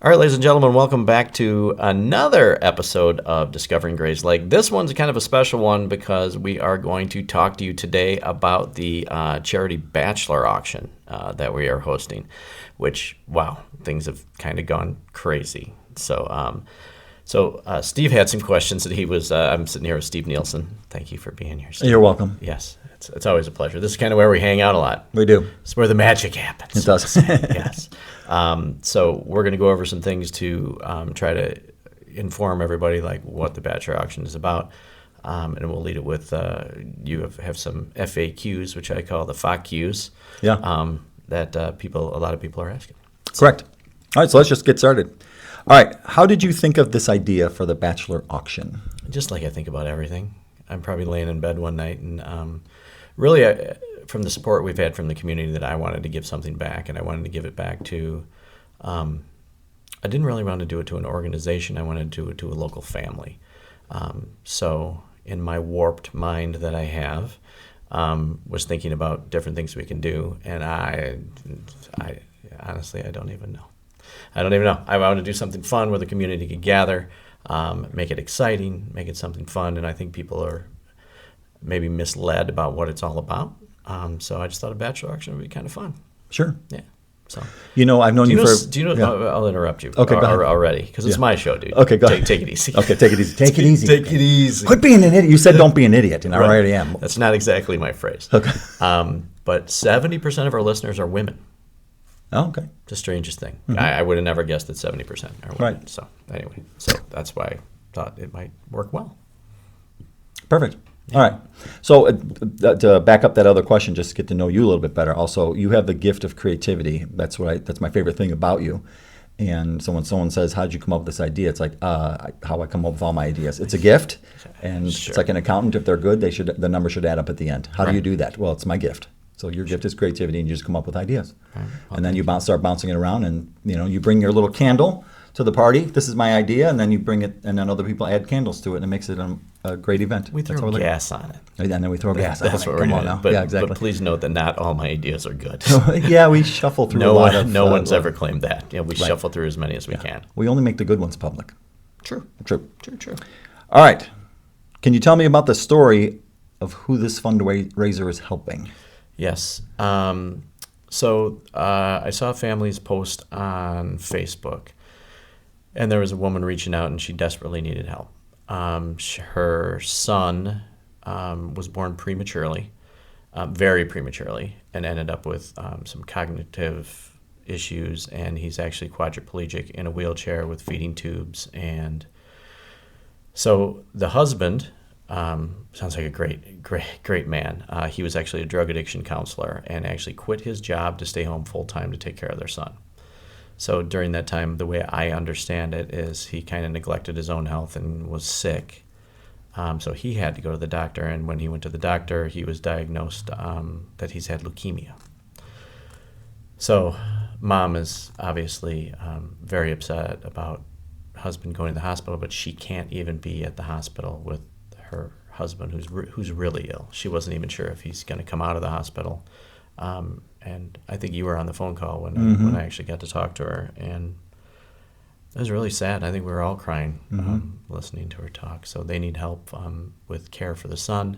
All right, ladies and gentlemen, welcome back to another episode of Discovering Grayslake. This one's kind of a special one because we are going to talk to you today about the charity Bachelor auction that we are hosting, which, wow, things have kind of gone crazy. So Steve had some questions that he was, I'm sitting here with Steve Nielsen. Thank you for being here, Steve. You're welcome. Yes, it's always a pleasure. This is kind of where we hang out a lot. We do. It's where the magic happens. It does. Yes. So we're going to go over some things to try to inform everybody like what the Bachelor auction is about. And we'll lead it with, you have some FAQs, which I call the FAQs, that a lot of people are asking. Correct. All right, so let's just get started. All right, how did you think of this idea for the Bachelor auction? Just like I think about everything. I'm probably laying in bed one night and really from the support we've had from the community that I wanted to give something back, and I wanted to give it back to, I didn't really want to do it to an organization. I wanted to do it to a local family. So in my warped mind that I have, was thinking about different things we can do, and I honestly, I don't even know. I want to do something fun where the community can gather, make it exciting, make it something fun, and I think people are maybe misled about what it's all about. So I just thought a Bachelor auction would be kind of fun. Sure. Yeah. So I've known you for... Do you know? Yeah. I'll interrupt you. Okay, go ahead. Already, because it's my show, dude. Okay, go ahead. Take it easy. Okay, take it easy. Take it easy. Take it easy. Quit being an idiot. You said don't be an idiot, and I already am. That's not exactly my phrase. Okay. But 70% of our listeners are women. Oh, okay. The strangest thing. Mm-hmm. I would have never guessed that 70% are women. Right. So anyway, that's why I thought it might work well. Perfect. All right. So to back up that other question, just to get to know you a little bit better. Also, you have the gift of creativity. That's my favorite thing about you. And so when someone says, "How did you come up with this idea?" It's like how I come up with all my ideas. It's a gift, and Sure. It's like an accountant. If they're good, the number should add up at the end. How do you do that? Well, it's my gift. So your gift is creativity, and you just come up with ideas. Right. And then you start bouncing it around, and you bring your little candle to the party. This is my idea, and then you bring it, and then other people add candles to it, and it makes it a great event. We throw gas on it. And then we throw gas on it. That's what we're Come doing. on now. But, yeah, exactly. But please note that not all my ideas are good. Yeah, we shuffle through a lot of... No one's ever claimed that. We Right. shuffle through as many as we can. We only make the good ones public. True. True. All right. Can you tell me about the story of who this fundraiser is helping? Yes. So I saw families post on Facebook, and there was a woman reaching out, and she desperately needed help. Her son was born prematurely, very prematurely, and ended up with some cognitive issues, and he's actually quadriplegic in a wheelchair with feeding tubes. And so the husband... sounds like a great man. He was actually a drug addiction counselor and actually quit his job to stay home full time to take care of their son. So during that time, the way I understand it is he kind of neglected his own health and was sick. So he had to go to the doctor, and when he went to the doctor, he was diagnosed that he's had leukemia. So mom is obviously very upset about husband going to the hospital, but she can't even be at the hospital with her husband who's really ill. She wasn't even sure if he's going to come out of the hospital. And I think you were on the phone call when I actually got to talk to her, and it was really sad. I think we were all crying listening to her talk. So they need help with care for the son.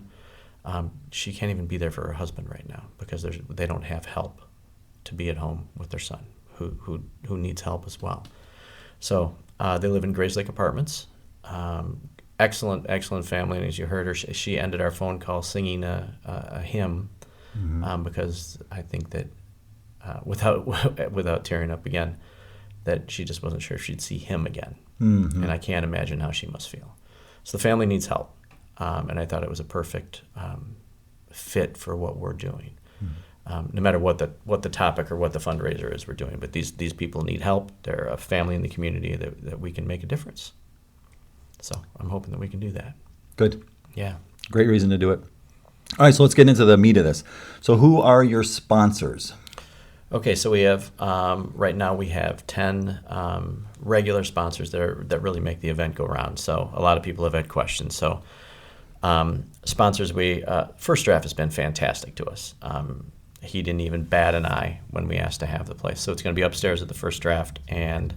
She can't even be there for her husband right now because they don't have help to be at home with their son who needs help as well. So they live in Grayslake Apartments. Excellent family, and as you heard her, she ended our phone call singing a hymn because I think that without tearing up again, that she just wasn't sure if she'd see him again, and I can't imagine how she must feel. So the family needs help, and I thought it was a perfect fit for what we're doing. No matter what the topic or what the fundraiser is we're doing, but these people need help. They're a family in the community that we can make a difference. So I'm hoping that we can do that. Good. Yeah. Great reason to do it. All right, so let's get into the meat of this. So who are your sponsors? Okay, so we have, right now we have 10 regular sponsors that really make the event go round. So a lot of people have had questions. So sponsors, First Draft has been fantastic to us. He didn't even bat an eye when we asked to have the place. So it's going to be upstairs at the First Draft, and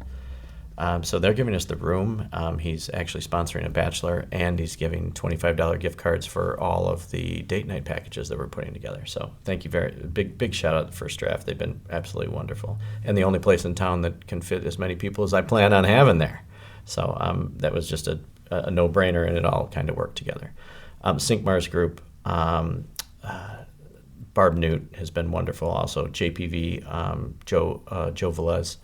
So they're giving us the room. He's actually sponsoring a Bachelor, and he's giving $25 gift cards for all of the date night packages that we're putting together. So thank you big shout out to First Draft. They've been absolutely wonderful, and the only place in town that can fit as many people as I plan on having there. So that was just a no-brainer, and it all kind of worked together. Sinkmars Group, Barb Newt has been wonderful. Also JPV, Joe Velez,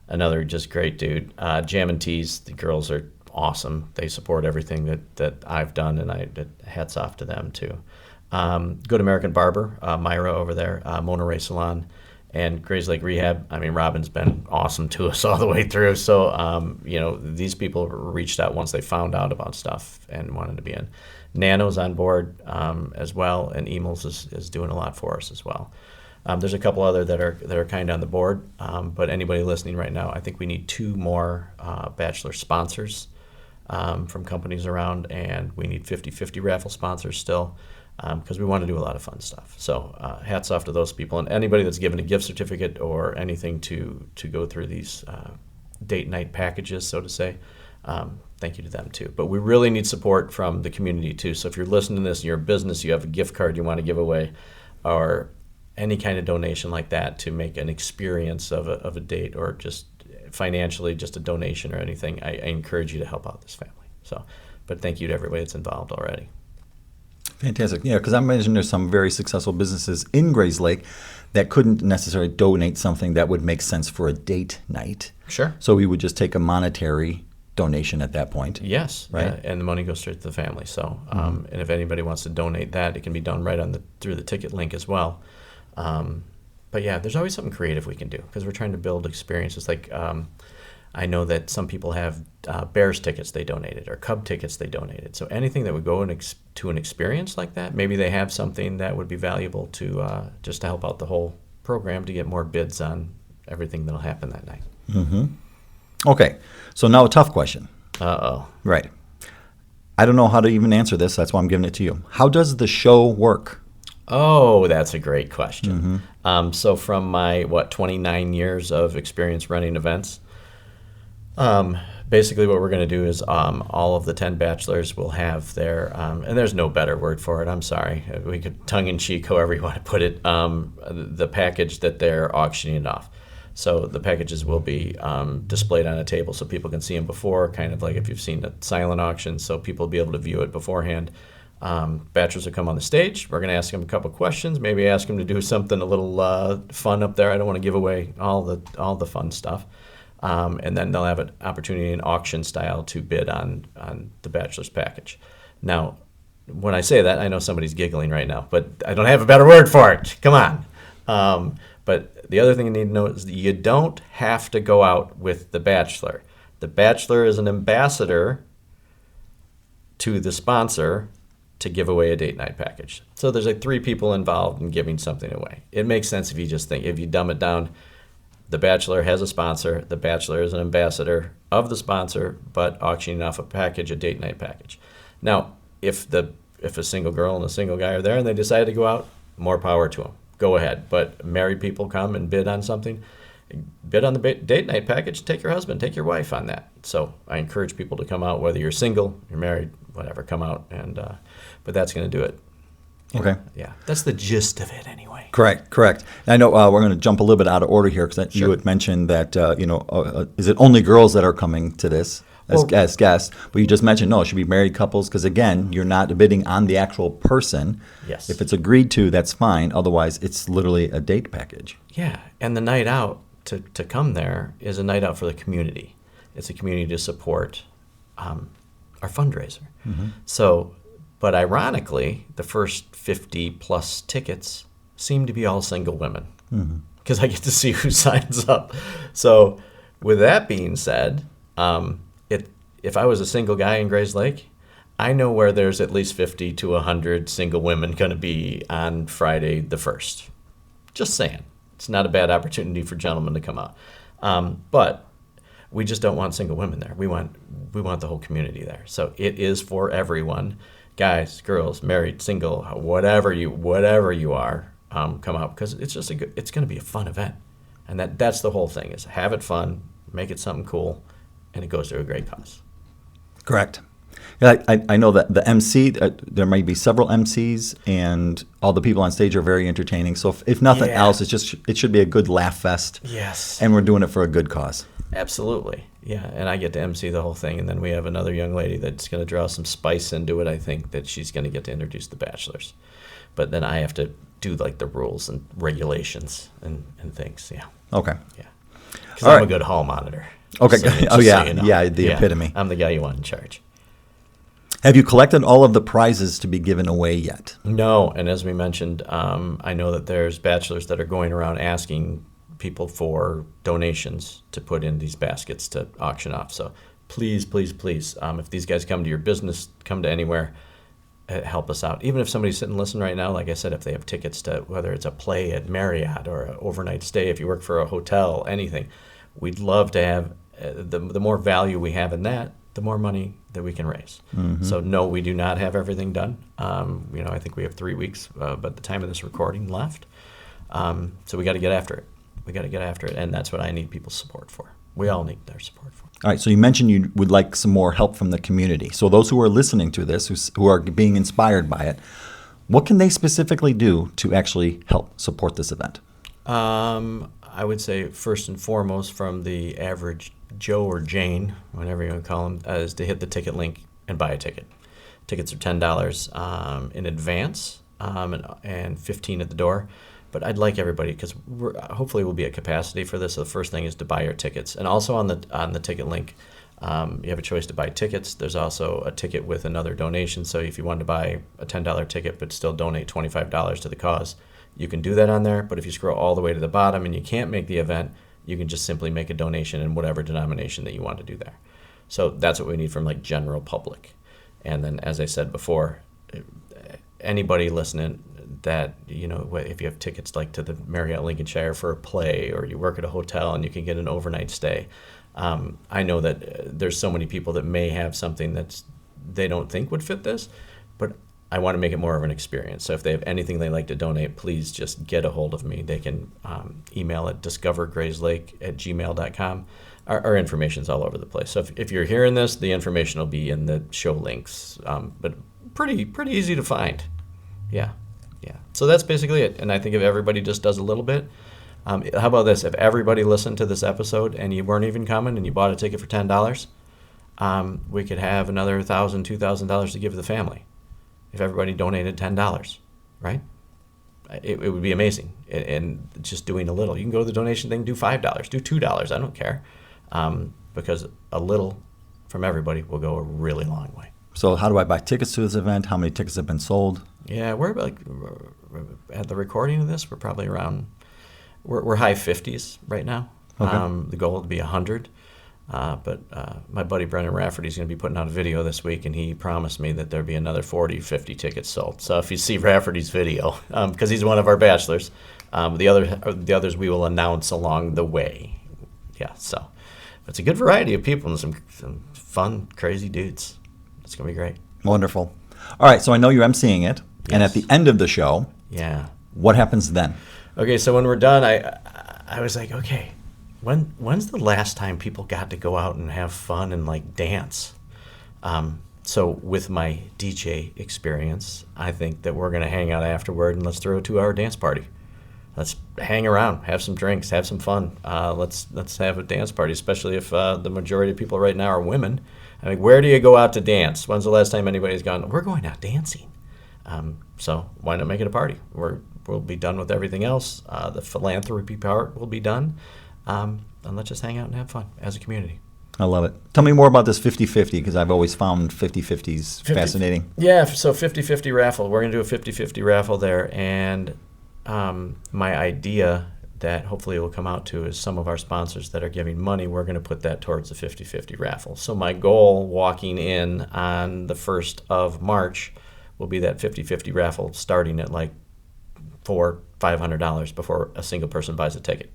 another just great dude. Jam and Teas, the girls are awesome. They support everything that I've done, and hats off to them too. Good American Barber, Myra over there, Mona Ray Salon, and Grayslake Rehab. I mean, Robin's been awesome to us all the way through. So, these people reached out once they found out about stuff and wanted to be in. Nano's on board as well, and Emils is doing a lot for us as well. There's a couple other that are kind of on the board, but anybody listening right now, I think we need 2 more Bachelor sponsors from companies around, and we need 50-50 raffle sponsors still, because we want to do a lot of fun stuff. So hats off to those people, and anybody that's given a gift certificate or anything to go through these date night packages, so to say. Thank you to them too. But we really need support from the community too. So if you're listening to this and you're a business, you have a gift card you want to give away, or any kind of donation like that to make an experience of a date, or just financially just a donation or anything, I encourage you to help out this family. So, but thank you to everybody that's involved already. Fantastic. Yeah, because I imagine there's some very successful businesses in Grayslake that couldn't necessarily donate something that would make sense for a date night. Sure. So we would just take a monetary donation at that point. Yes, right. And the money goes straight to the family. So, and if anybody wants to donate that, it can be done right through the ticket link as well. But yeah, there's always something creative we can do, because we're trying to build experiences. Like I know that some people have Bears tickets they donated, or Cub tickets they donated. So anything that would go to an experience like that, maybe they have something that would be valuable to just to help out the whole program, to get more bids on everything that'll happen that night. Mm-hmm. Okay, so now a tough question. Uh-oh. Right. I don't know how to even answer this. That's why I'm giving it to you. How does the show work? Oh, that's a great question. So from my, 29 years of experience running events, basically what we're going to do is all of the 10 bachelors will have their, and there's no better word for it, I'm sorry. We could tongue-in-cheek, however you want to put it, the package that they're auctioning off. So the packages will be displayed on a table so people can see them before, kind of like if you've seen a silent auction, so people will be able to view it beforehand. Bachelors will come on the stage. We're going to ask them a couple questions, maybe ask them to do something a little fun up there. I don't want to give away all the fun stuff. And then they'll have an opportunity in auction style to bid on the Bachelor's package. Now, when I say that, I know somebody's giggling right now, but I don't have a better word for it. Come on. But the other thing you need to know is that you don't have to go out with the Bachelor. The Bachelor is an ambassador to the sponsor to give away a date night package. So there's like 3 people involved in giving something away. It makes sense if you dumb it down. The Bachelor has a sponsor. The Bachelor is an ambassador of the sponsor, but auctioning off a package, a date night package. Now, if a single girl and a single guy are there and they decide to go out, more power to them. Go ahead. But married people come and bid on something. Bid on the date night package. Take your husband, take your wife on that. So I encourage people to come out, whether you're single, you're married, whatever. Come out, and but that's going to do it. Okay. Yeah, that's the gist of it, anyway. Correct. I know we're going to jump a little bit out of order here, because you had mentioned that is it only girls that are coming to this as guests? But you just mentioned no, it should be married couples, because again, you're not bidding on the actual person. Yes. If it's agreed to, that's fine. Otherwise, it's literally a date package. Yeah, and the night out to come there is a night out for the community. It's a community to support our fundraiser. Mm-hmm. So. But ironically, the first 50 plus tickets seem to be all single women, because I get to see who signs up. So with that being said, if I was a single guy in Grayslake, I know where there's at least 50 to 100 single women going to be on Friday the 1st. Just saying. It's not a bad opportunity for gentlemen to come out. But we just don't want single women there. We want the whole community there. So it is for everyone. Guys, girls, married, single, whatever you are, come out, because it's going to be a fun event, and that's the whole thing, is have it fun, make it something cool, and it goes to a great cause. Correct. Yeah, I know that the MC, there may be several MCs, and all the people on stage are very entertaining. So if nothing Yeah. else, it should be a good laugh fest. Yes. And we're doing it for a good cause. Absolutely. Yeah, and I get to MC the whole thing, and then we have another young lady that's going to draw some spice into it. I think that she's going to get to introduce the bachelors. But then I have to do like the rules and regulations and things. Yeah. Okay. Yeah. Because All I'm right. a good hall monitor. Okay. So, Oh, just yeah. you know. Yeah, the epitome. I'm the guy you want in charge. Have you collected all of the prizes to be given away yet? No, and as we mentioned, I know that there's bachelors that are going around asking people for donations to put in these baskets to auction off. So please, please, please, if these guys come to your business, come to anywhere, help us out. Even if somebody's sitting and listening right now, like I said, if they have tickets to whether it's a play at Marriott or an overnight stay, if you work for a hotel, anything, we'd love to have the more value we have in that, the more money that we can raise. So no, we do not have everything done. I think we have 3 weeks, but the time of this recording left. So we got to get after it. We got to get after it, and that's what I need people's support for. We all need their support for. All right, so you mentioned you would like some more help from the community. So those who are listening to this, who are being inspired by it, what can they specifically do to actually help support this event? I would say first and foremost, from the average Joe or Jane, whatever you want to call them, is to hit the ticket link and buy a ticket. Tickets are $10 in advance and $15 at the door. But I'd like everybody, because hopefully we'll be at capacity for this. So the first thing is to buy your tickets, and also on the ticket link, you have a choice to buy tickets. There's also a ticket with another donation. So if you wanted to buy a $10 ticket but still donate $25 to the cause, you can do that on there. But if you scroll all the way to the bottom and you can't make the event, you can just simply make a donation in whatever denomination that you want to do there. So that's what we need from like general public. And then, as I said before, anybody listening that, if you have tickets like to the Marriott Lincolnshire for a play, or you work at a hotel and you can get an overnight stay, I know that there's so many people that may have something that they don't think would fit this, but I want to make it more of an experience. So if they have anything they'd like to donate, please just get a hold of me. They can email at discovergrayslake@gmail.com. Our information's all over the place. So if you're hearing this, the information will be in the show links, but pretty easy to find. Yeah. So that's basically it. And I think if everybody just does a little bit, how about this? If everybody listened to this episode and you weren't even coming and you bought a ticket for $10, we could have another $1,000, $2,000 to give to the family. If everybody donated $10, right? It would be amazing. And just doing a little. You can go to the donation thing, do $5, do $2. I don't care. Because a little from everybody will go a really long way. So how do I buy tickets to this event? How many tickets have been sold? Yeah, we're at the recording of this, we're probably around, we're high 50s right now. Okay. The goal would be 100. But my buddy Brendan Rafferty is going to be putting out a video this week, and he promised me that there'd be another 40, 50 tickets sold. So if you see Rafferty's video, because he's one of our bachelors, the others we will announce along the way. Yeah, so it's a good variety of people and some fun, crazy dudes. It's going to be great. Wonderful. All right, so I know you're emceeing it, and at the end of the show, what happens then? Okay, so when we're done, I was like, okay, when's the last time people got to go out and have fun and like dance? So with my DJ experience, I think that we're going to hang out afterward and let's throw a 2-hour dance party. Let's hang around, have some drinks, have some fun. Let's have a dance party, especially if the majority of people right now are women. I mean, where do you go out to dance? When's the last time anybody's gone, we're going out dancing? So why not make it a party? We'll be done with everything else. The philanthropy part will be done. And let's just hang out and have fun as a community. I love it. Tell me more about this 50-50, because I've always found 50-50s fascinating. Yeah, so 50-50 raffle. We're going to do a 50-50 raffle there. And my idea that hopefully will come out to is some of our sponsors that are giving money, we're going to put that towards the 50-50 raffle. So my goal walking in on the 1st of March will be that 50-50 raffle starting at like $400-$500 before a single person buys a ticket.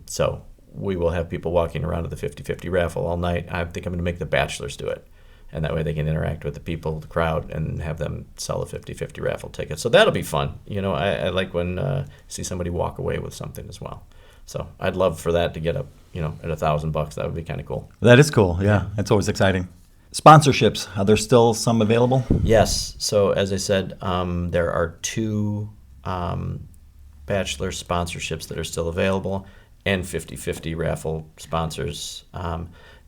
So we will have people walking around to the 50-50 raffle all night. I think I'm going to make the bachelors do it. And that way they can interact with the people, the crowd, and have them sell a 50-50 raffle ticket. So that'll be fun. I like when see somebody walk away with something as well. So I'd love for that to get up, at $1,000. That would be kind of cool. That is cool. Yeah, that's always exciting. Sponsorships, are there still some available? Yes. So as I said, there are 2 Bachelor sponsorships that are still available, and 50/50 raffle sponsors.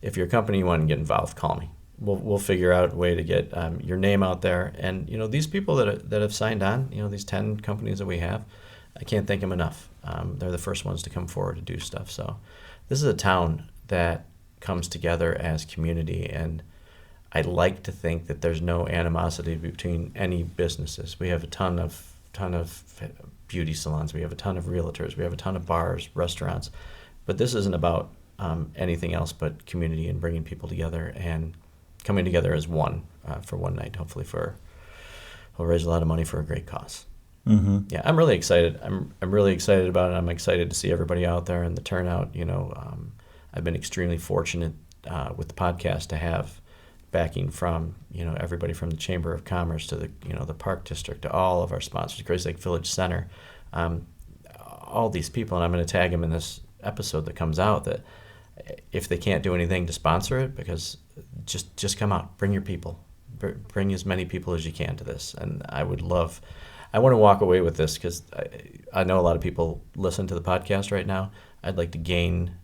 If you're a company you want to get involved, call me. We'll figure out a way to get your name out there. And these people that have signed on, these 10 companies that we have, I can't thank them enough. They're the first ones to come forward to do stuff. So this is a town that comes together as community, and I like to think that there's no animosity between any businesses. We have a ton of beauty salons. We have a ton of realtors. We have a ton of bars, restaurants. But this isn't about anything else but community and bringing people together and coming together as one for one night. Hopefully, we'll raise a lot of money for a great cause. Mm-hmm. Yeah, I'm really excited. I'm really excited about it. I'm excited to see everybody out there and the turnout. I've been extremely fortunate with the podcast to have backing from everybody from the Chamber of Commerce to the Park District to all of our sponsors, Grayslake Village Center, all these people, and I'm going to tag them in this episode that comes out, that if they can't do anything to sponsor it, because just come out, bring your people, bring as many people as you can to this. And I want to walk away with this, because I know a lot of people listen to the podcast right now. I'd like to gain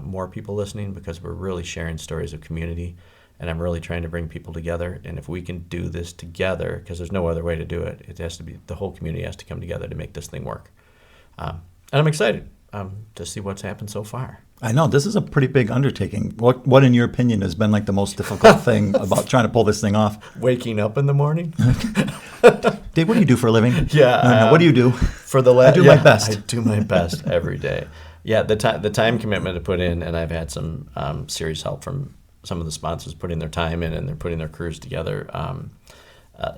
more people listening, because we're really sharing stories of community, and I'm really trying to bring people together. And if we can do this together, because there's no other way to do it, it has to be, the whole community has to come together to make this thing work. And I'm excited to see what's happened so far. I know this is a pretty big undertaking. What in your opinion has been like the most difficult thing about trying to pull this thing off? Waking up in the morning. Dave, what do you do for a living? Yeah. No, what do you do? I do my best. I do my best every day. Yeah, the time commitment to put in, and I've had some serious help from some of the sponsors putting their time in, and they're putting their crews together.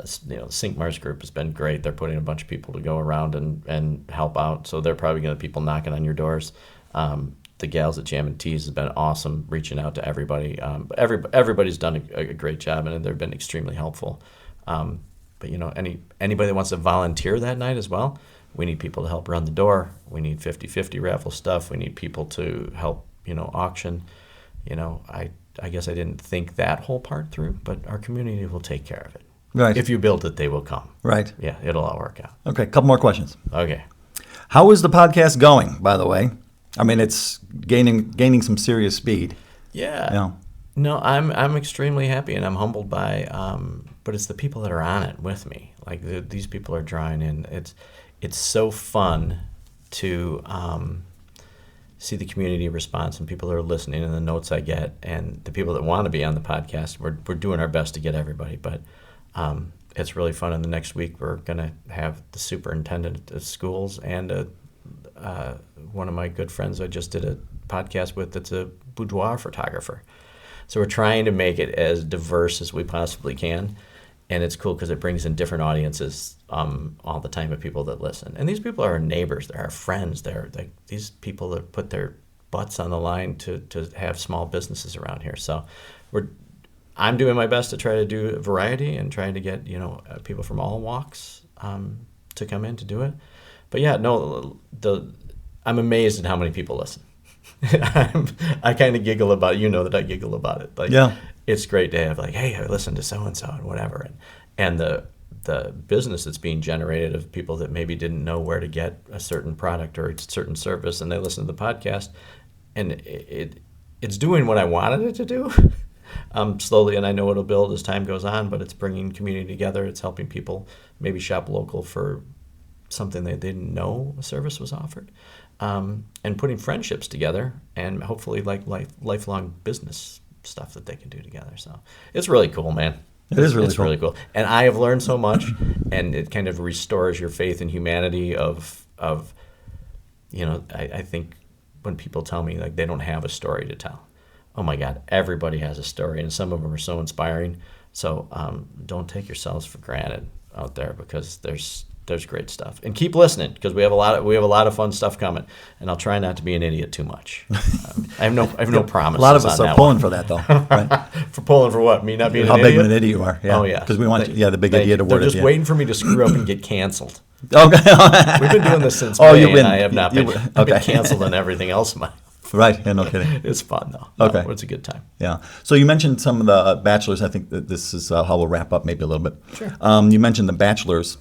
Sync Mars Group has been great. They're putting a bunch of people to go around and help out. So they're probably going to be people knocking on your doors. The gals at Jam and Teas has been awesome, reaching out to everybody. Everybody's done a great job, and they've been extremely helpful. But anybody that wants to volunteer that night as well, we need people to help run the door. We need 50/50 raffle stuff. We need people to help auction. I guess I didn't think that whole part through, but our community will take care of it. Right. If you build it, they will come. Right. Yeah, it'll all work out. Okay, a couple more questions. Okay. How is the podcast going, by the way? I mean, it's gaining some serious speed. Yeah. No, I'm extremely happy, and I'm humbled by. But it's the people that are on it with me. Like these people are drawing in. It's so fun to see the community response and people that are listening, and the notes I get, and the people that want to be on the podcast. We're doing our best to get everybody, but it's really fun. And the next week we're going to have the superintendent of schools and one of my good friends I just did a podcast with that's a boudoir photographer. So we're trying to make it as diverse as we possibly can. And it's cool because it brings in different audiences all the time of people that listen. And these people are our neighbors. They're our friends. They're these people that put their butts on the line to have small businesses around here. So I'm doing my best to try to do a variety and trying to get people from all walks to come in to do it. But yeah, no, I'm amazed at how many people listen. I kind of giggle about it. That I giggle about it. Yeah. It's great to have hey, I listened to so-and-so and whatever. And the business that's being generated of people that maybe didn't know where to get a certain product or a certain service, and they listen to the podcast, and it's doing what I wanted it to do slowly, and I know it'll build as time goes on, but it's bringing community together. It's helping people maybe shop local for something they didn't know a service was offered, and putting friendships together, and hopefully lifelong business stuff that they can do together. So it's really cool, man. It's really cool. And I have learned so much, and it kind of restores your faith in humanity of I think when people tell me they don't have a story to tell, oh my God, everybody has a story, and some of them are so inspiring. So don't take yourselves for granted out there, because there's great stuff, and keep listening, because we have a lot of fun stuff coming, and I'll try not to be an idiot too much. I have no promises. A lot of us are pulling for that, though. Right? For pulling for what? Me not being How an big idiot? of an idiot you are? Yeah. Oh yeah. Because we want the big idiot award. They're just waiting for me to screw up and get canceled. Okay. We've been doing this since Oh, May, you've been- and I have not been. you- I've been okay. canceled and everything else. Right. Yeah, no kidding. It's fun though. No, Okay. it's a good time. Yeah. So you mentioned some of the bachelors. I think that this is how we'll wrap up maybe a little bit. Sure. You mentioned the bachelors,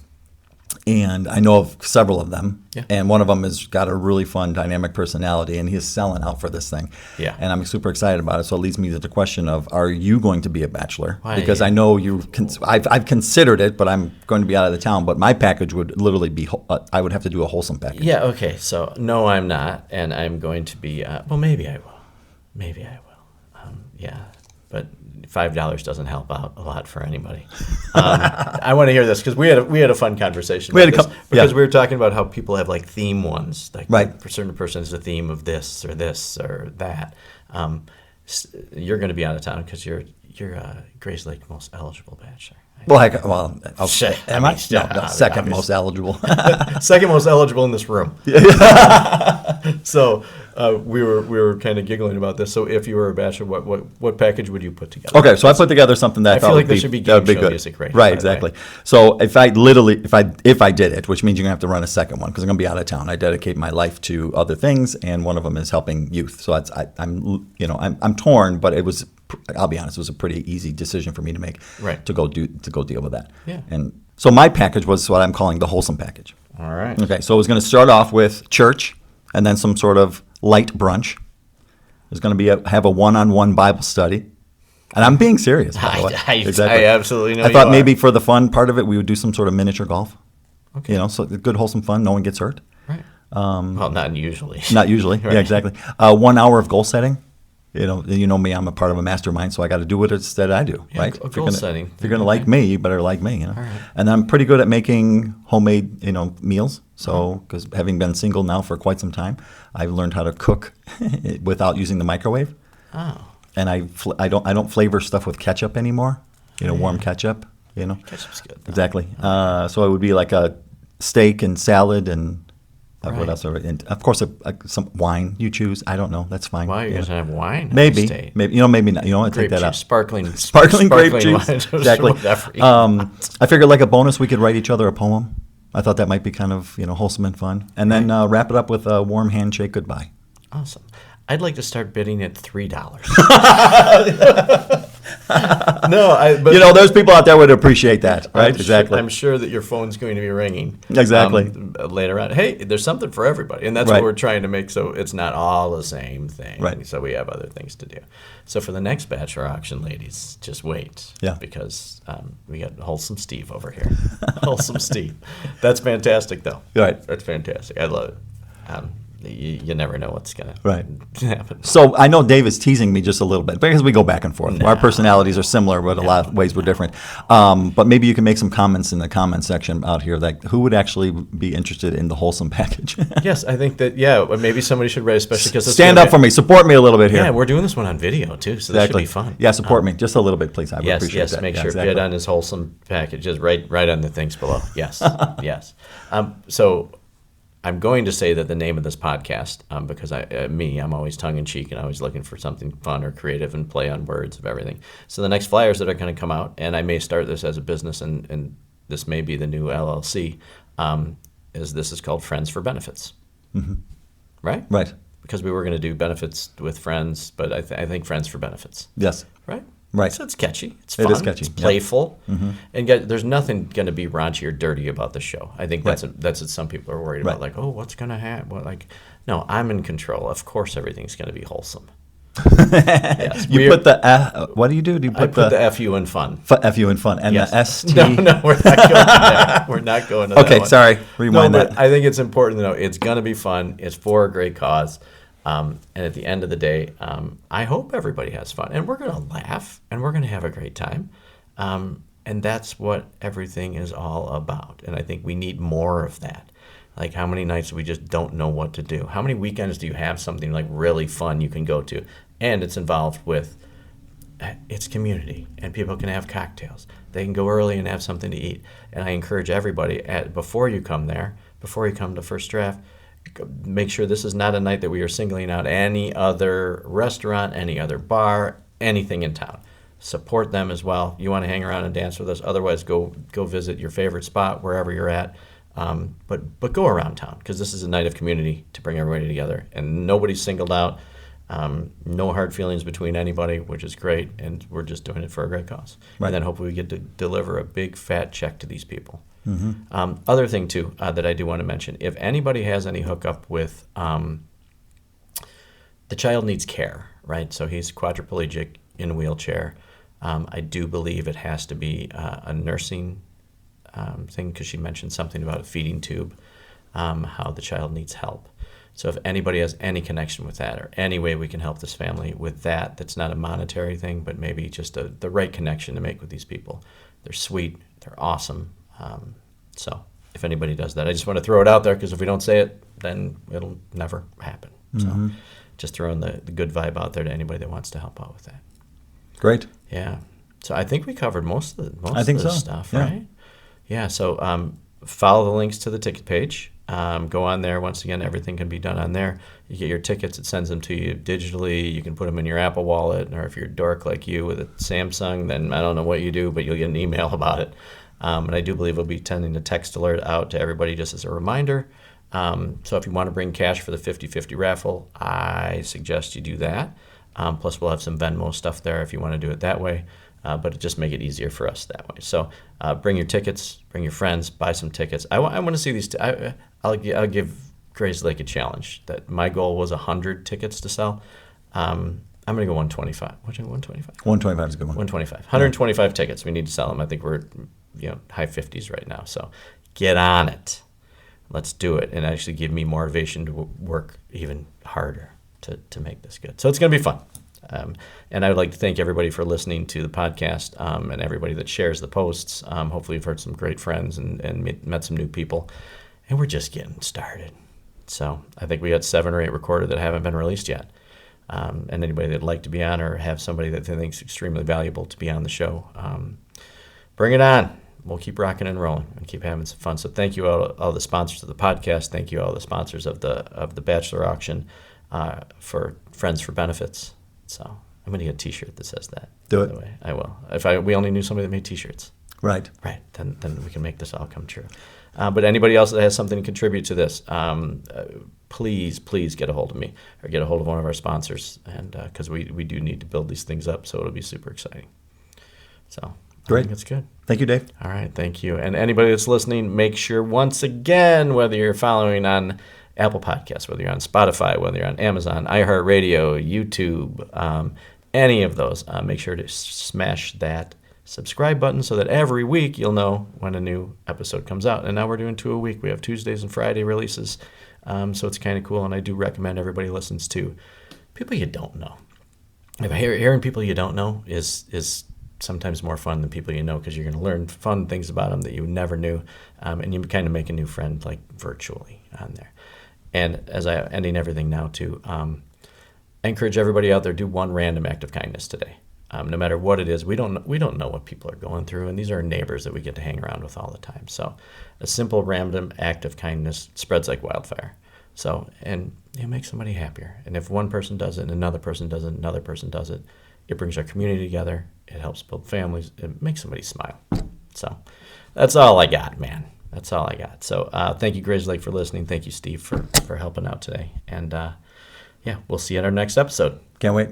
and I know of several of them. Yeah. And one of them has got a really fun, dynamic personality, and he's selling out for this thing. Yeah. And I'm super excited about it. So it leads me to the question of, are you going to be a bachelor? Why? Because I know I've considered it, but I'm going to be out of the town. But my package would literally be, I would have to do a wholesome package. Yeah. Okay. So no, I'm not, and I'm going to be. Well, maybe I will. Maybe I will. Yeah. But $5 doesn't help out a lot for anybody. I want to hear this because we had a fun conversation. We had about a this because we were talking about how people have like theme ones, like Right. for certain person is the theme of this or that. You're going to be out of town because you're Grayslake most eligible bachelor. Well, I'll Shit. am I? No, Yeah, second obviously. most eligible. Second most eligible in this room. So we were kind of giggling about this. So if you were a bachelor, what package would you put together? Okay, so I put together something that I I thought feel like would there be, should be that would game be show good. music right here, Right, by the way. exactly. So if I did it, which means you're gonna have to run a second one because I'm gonna be out of town. I dedicate my life to other things, and one of them is helping youth. So I'm torn, but it was. I'll be honest, it was a pretty easy decision for me to make. Right. To go deal with that. Yeah. And so my package was what I'm calling the wholesome package. All right. Okay, so it was going to start off with church and then some sort of light brunch. There's going to have a one-on-one Bible study. And I'm being serious, by the way. I absolutely know I thought you are. maybe for the fun part of it, we would do some sort of miniature golf. Okay. So good, wholesome fun. No one gets hurt. Right. Well, not usually. Not usually. Right. Yeah, exactly. 1 hour of goal setting. You know me. I'm a part of a mastermind, so I got to do what instead I do, Yeah, right? goal setting. If you're gonna like me, you better like me. All right. And I'm pretty good at making homemade, meals. So, Uh-huh. because having been single now for quite some time, I've learned how to cook without using the microwave. Oh. And I don't flavor stuff with ketchup anymore. Warm ketchup. Ketchup's good. though. Exactly. So it would be like a steak and salad and. What Right. else? And of course, some wine. You choose. I don't know. That's fine. Why are you going to have wine? Maybe, in the state? maybe maybe not. You don't want to take Grape that juice, out. sparkling Grape wine, juice. just Exactly. whatever. I figured like a bonus, we could write each other a poem. I thought that might be kind of wholesome and fun, and then wrap it up with a warm handshake goodbye. Awesome. I'd like to start bidding at $3. No, but There's people out there would appreciate that, right? Exactly. I'm sure that your phone's going to be ringing. Exactly. Later on. Hey, there's something for everybody, and that's Right. what we're trying to make. So it's not all the same thing. Right. So we have other things to do. So for the next Bachelor auction, ladies, just wait. Yeah. Because we got Wholesome Steve over here. Wholesome Steve. That's fantastic, though. Right. That's fantastic. I love it. You never know what's going Right. to happen. So I know Dave is teasing me just a little bit because we go back and forth. Our personalities are similar, but a lot of ways we're different. But maybe you can make some comments in the comment section out here that who would actually be interested in the wholesome package. Yes, I think that, maybe somebody should write, especially because Stand up for me. Support me a little bit here. Yeah, we're doing this one on video, too, so this should be fun. Yeah, support me just a little bit, please. I would Yes, appreciate that. make Yeah, sure exactly. bid on his wholesome package. Just right on the things below. Yes, yes. So I'm going to say that the name of this podcast, because I'm always tongue-in-cheek and always looking for something fun or creative and play on words of everything. So the next flyers that are going to come out, and I may start this as a business, and this may be the new LLC, this is called Friends for Benefits. Mm-hmm. Right? Right. Because we were going to do benefits with friends, but I think Friends for Benefits. Yes. Right? Right. So it's catchy. It's It fun. is catchy, It's yeah. playful. Mm-hmm. And there's nothing going to be raunchy or dirty about the show. I think that's what some people are worried about. Right. Like, oh, what's going to happen? No, I'm in control. Of course, everything's going to be wholesome. Yes. You put the what do you do? Do you I put put the FU in fun. FU in fun and Yes. the ST? No, we're not going there. We're not going to that Okay, one. sorry. Rewind No, that. but I think it's important to know it's going to be fun. It's for a great cause. And at the end of the day, I hope everybody has fun. And we're going to laugh, and we're going to have a great time. And that's what everything is all about. And I think we need more of that. Like, how many nights we just don't know what to do? How many weekends do you have something, like, really fun you can go to? And it's involved with it's community, and people can have cocktails. They can go early and have something to eat. And I encourage everybody, before you come to First Draft, make sure this is not a night that we are singling out any other restaurant, any other bar, anything in town. Support them as well. You want to hang around and dance with us. Otherwise, go visit your favorite spot wherever you're at. But go around town, because this is a night of community to bring everybody together, and nobody's singled out. No hard feelings between anybody, which is great, and we're just doing it for a great cause. Right. And then hopefully we get to deliver a big fat check to these people. Mm-hmm. Other thing too that I do want to mention: if anybody has any hookup with the child needs care, right? So he's quadriplegic in a wheelchair. I do believe it has to be a nursing thing, because she mentioned something about a feeding tube, how the child needs help. So if anybody has any connection with that, or any way we can help this family with that, that's not a monetary thing, but maybe just the right connection to make with these people. They're sweet, they're awesome. So if anybody does that, I just want to throw it out there, because if we don't say it, then it'll never happen. Mm-hmm. So just throwing the good vibe out there to anybody that wants to help out with that. Great. Yeah. So I think we covered most of I think the so. stuff, Yeah. right? Yeah. So follow the links to the ticket page. Go on there. Once again, everything can be done on there. You get your tickets. It sends them to you digitally. You can put them in your Apple Wallet, or if you're a dork like you with a Samsung, then I don't know what you do, but you'll get an email about it. And I do believe we'll be sending a text alert out to everybody just as a reminder. So if you want to bring cash for the 50-50 raffle, I suggest you do that. Plus, we'll have some Venmo stuff there if you want to do it that way. But it just make it easier for us that way. So bring your tickets, bring your friends, buy some tickets. I want to see these. I'll give Grayslake a challenge. That my goal was 100 tickets to sell. I'm going to go 125. What'd you go, 125? 125 is a good one. 125. 125 tickets. We need to sell them. I think we're high 50s right now. So get on it. Let's do it, and actually give me motivation to work even harder to make this good. So it's going to be fun. And I would like to thank everybody for listening to the podcast, and everybody that shares the posts. Hopefully you've heard some great friends and met some new people. And we're just getting started. So I think we got 7 or 8 recorded that haven't been released yet. And anybody that'd like to be on, or have somebody that they think is extremely valuable to be on the show, bring it on. We'll keep rocking and rolling and keep having some fun. So thank you all the sponsors of the podcast. Thank you all the sponsors of the Bachelor auction, for Friends for Benefits. So I'm going to get a T-shirt that says that. Do by it. the way. I will. We only knew somebody that made T-shirts. Right. Right. Then we can make this all come true. But anybody else that has something to contribute to this, please get a hold of me, or get a hold of one of our sponsors, and because we do need to build these things up, so it'll be super exciting. So Great. I think it's good. Thank you, Dave. All right. Thank you. And anybody that's listening, make sure, once again, whether you're following on Apple Podcasts, whether you're on Spotify, whether you're on Amazon, iHeartRadio, YouTube, any of those, make sure to smash that subscribe button so that every week you'll know when a new episode comes out. And now we're doing 2 a week. We have Tuesdays and Friday releases, so it's kind of cool. And I do recommend everybody listens to people you don't know. Hearing people you don't know is sometimes more fun than people you know, because you're going to learn fun things about them that you never knew, and you kind of make a new friend, like virtually on there. And as I'm ending everything now too, I encourage everybody out there, do one random act of kindness today. No matter what it is, we don't know what people are going through, and these are neighbors that we get to hang around with all the time. So a simple random act of kindness spreads like wildfire. So, and it makes somebody happier. And if one person does it, and another person does it, another person does it, it brings our community together. It helps build families. It makes somebody smile. So that's all I got, man. That's all I got. So thank you, Grayslake, for listening. Thank you, Steve, for helping out today. And yeah, we'll see you at our next episode. Can't wait.